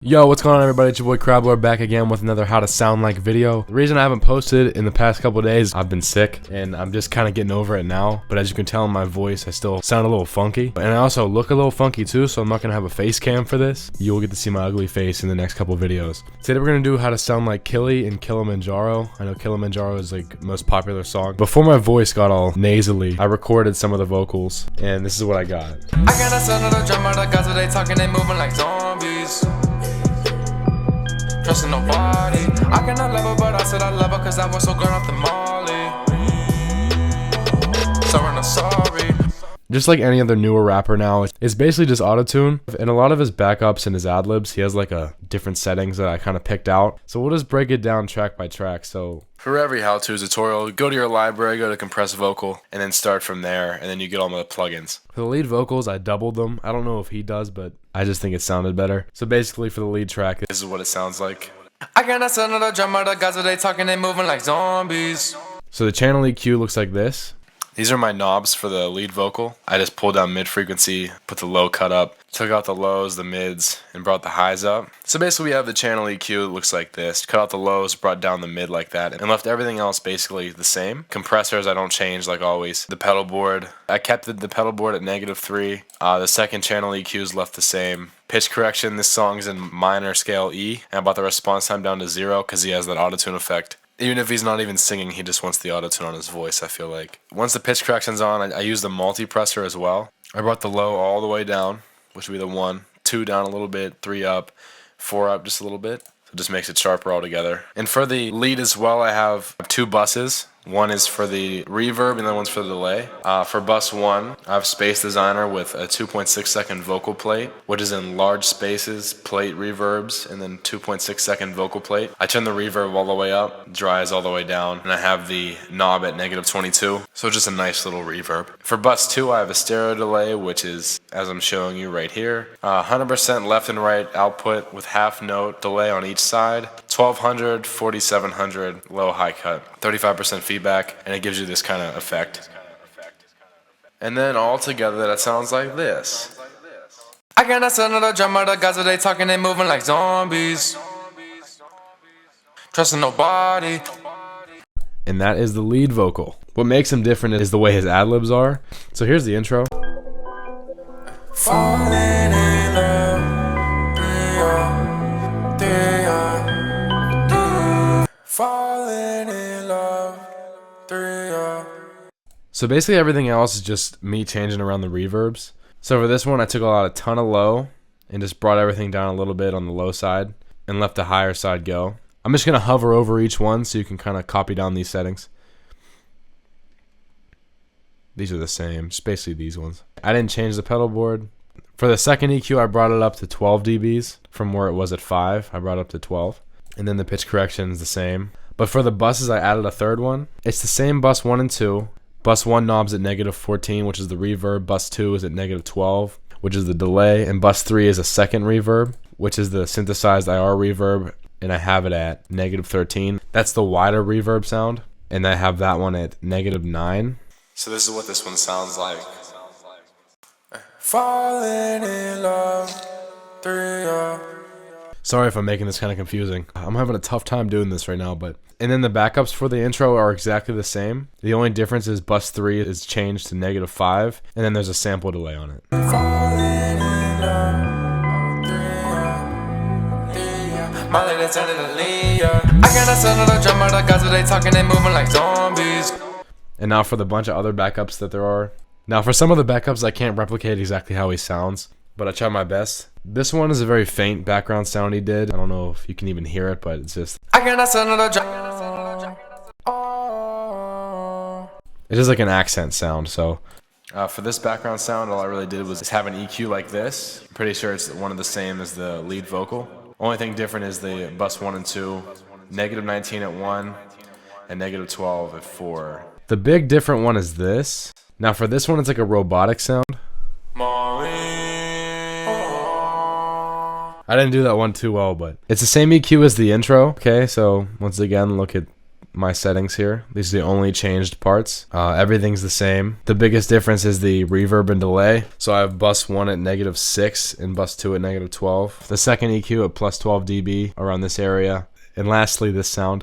Yo, what's going on everybody? It's your boy Crablord back again with another how to sound like video. The reason I haven't posted in the past couple of days, I've been sick and I'm just kind of getting over it now. But as you can tell in my voice, I still sound a little funky. And I also look a little funky too, so I'm not going to have a face cam for this. You will get to see my ugly face in the next couple of videos. Today we're going to do how to sound like Killy in Killamonjaro. I know Killamonjaro is like most popular song. Before my voice got all nasally, I recorded some of the vocals and this is what I got. I got a son of the drummer, the guys they talking, they moving like zombies. Trusting nobody. I cannot love her, but I said I love her cause I was so good off the molly. Sorry, no sorry. Just like any other newer rapper now, it's basically just auto-tune. And a lot of his backups and his ad-libs, he has like a different settings that I kind of picked out. So we'll just break it down track by track. So for every how-to tutorial, go to your library, go to compress vocal, and then start from there, and then you get all the plugins. For the lead vocals, I doubled them. I don't know if he does, but I just think it sounded better. So basically for the lead track, this is what it sounds like. I cannot send the drummer, the guys they talking, they moving like zombies. So the channel EQ looks like this. These are my knobs for the lead vocal. I just pulled down mid frequency, put the low cut up, took out the lows, the mids, and brought the highs up. So basically we have the channel EQ, it looks like this. Cut out the lows, brought down the mid like that, and left everything else basically the same. Compressors I don't change like always. The pedal board, I kept the pedal board at -3. The second channel EQ is left the same. Pitch correction, this song's in minor scale E, and I brought the response time down to 0 because he has that auto-tune effect. Even if he's not even singing, he just wants the auto-tune on his voice, I feel like. Once the pitch correction's on, I use the multi-presser as well. I brought the low all the way down, which would be the 1, 2 down a little bit, 3 up, 4 up just a little bit. So it just makes it sharper altogether. And for the lead as well, I have 2 buses. One is for the reverb and the other one's for the delay. For bus 1, I have Space Designer with a 2.6 second vocal plate, which is in large spaces, plate reverbs, and then 2.6 second vocal plate. I turn the reverb all the way up, dries all the way down, and I have the knob at -22, so just a nice little reverb. For bus 2, I have a stereo delay, which is, as I'm showing you right here, 100% left and right output with half note delay on each side, 1200, 4700, low high cut, 35% feedback, and it gives you this kind of effect. And then all together that sounds like this. I cannot send the drummer, the guys they talking, they moving like zombies. Trusting nobody. And that is the lead vocal. What makes him different is the way his ad-libs are. So here's the intro. Falling in love, falling in love, So basically everything else is just me changing around the reverbs. So for this one, I took a ton of low and just brought everything down a little bit on the low side and left the higher side go. I'm just going to hover over each one so you can kind of copy down these settings. These are the same, just basically these ones. I didn't change the pedal board. For the second EQ, I brought it up to 12 dBs from where it was at 5. I brought it up to 12. And then the pitch correction is the same. But for the buses, I added a third one. It's the same bus 1 and 2. Bus 1 knob's at -14, which is the reverb. Bus 2 is at -12, which is the delay. And bus 3 is a second reverb, which is the synthesized IR reverb. And I have it at -13. That's the wider reverb sound. And I have that one at -9. So this is what this one sounds like. falling in love, Sorry if I'm making this kind of confusing. I'm having a tough time doing this right now, but... And then the backups for the intro are exactly the same. The only difference is bus 3 is changed to -5, and then there's a sample delay on it. falling in love, my lady turning to Leah. I cannot send the drummer, the guys they talking, they moving like zombies. And now for the bunch of other backups that there are. Now for some of the backups, I can't replicate exactly how he sounds, but I try my best. This one is a very faint background sound he did. I don't know if you can even hear it, but it's just... I cannot send the drummer. It is like an accent sound, so... for this background sound, all I really did was just have an EQ like this. I'm pretty sure it's one of the same as the lead vocal. Only thing different is the bus 1 and 2, -19 at 1, and -12 at 4. The big different one is this. Now for this one, it's like a robotic sound. I didn't do that one too well, but it's the same EQ as the intro. Okay, so once again, look at my settings here. These are the only changed parts. Everything's the same. The biggest difference is the reverb and delay. So I have bus 1 at -6 and bus 2 at -12. The second EQ at plus 12 dB around this area. And lastly, this sound.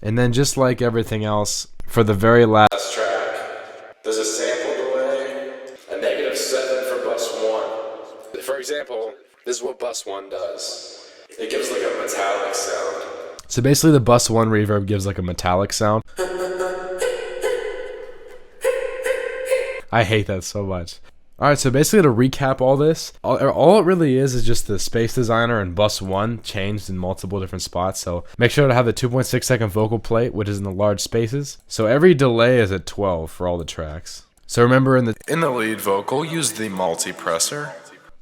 And then just like everything else, for the very last track, there's a sample delay, a -7 for bus 1. For example, this is what bus 1 does. It gives like a metallic sound. So basically the bus 1 reverb gives like a metallic sound. I hate that so much. Alright, so basically to recap all this, all it really is just the Space Designer and bus 1 changed in multiple different spots. So make sure to have the 2.6 second vocal plate, which is in the large spaces. So every delay is at 12 for all the tracks. So remember in the lead vocal, use the multipressor.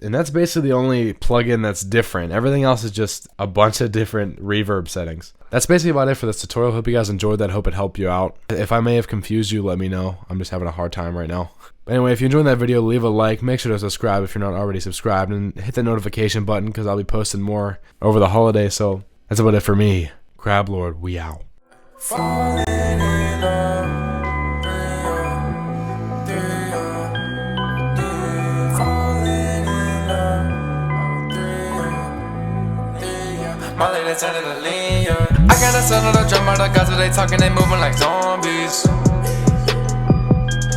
And that's basically the only plugin that's different. Everything else is just a bunch of different reverb settings. That's basically about it for this tutorial. Hope you guys enjoyed that. Hope it helped you out. If I may have confused you, let me know. I'm just having a hard time right now. But anyway, if you enjoyed that video, leave a like. Make sure to subscribe if you're not already subscribed. And hit the notification button because I'll be posting more over the holiday. So that's about it for me. Crab Lord, we out. My lady turning to lean, yeah. I got a son of the drum out of Gaza, they talking, they moving like zombies.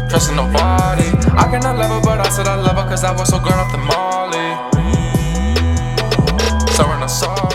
Trusting nobody. I cannot love her, but I said I love her, cause I was so grown off the molly. Sorry, no sorry.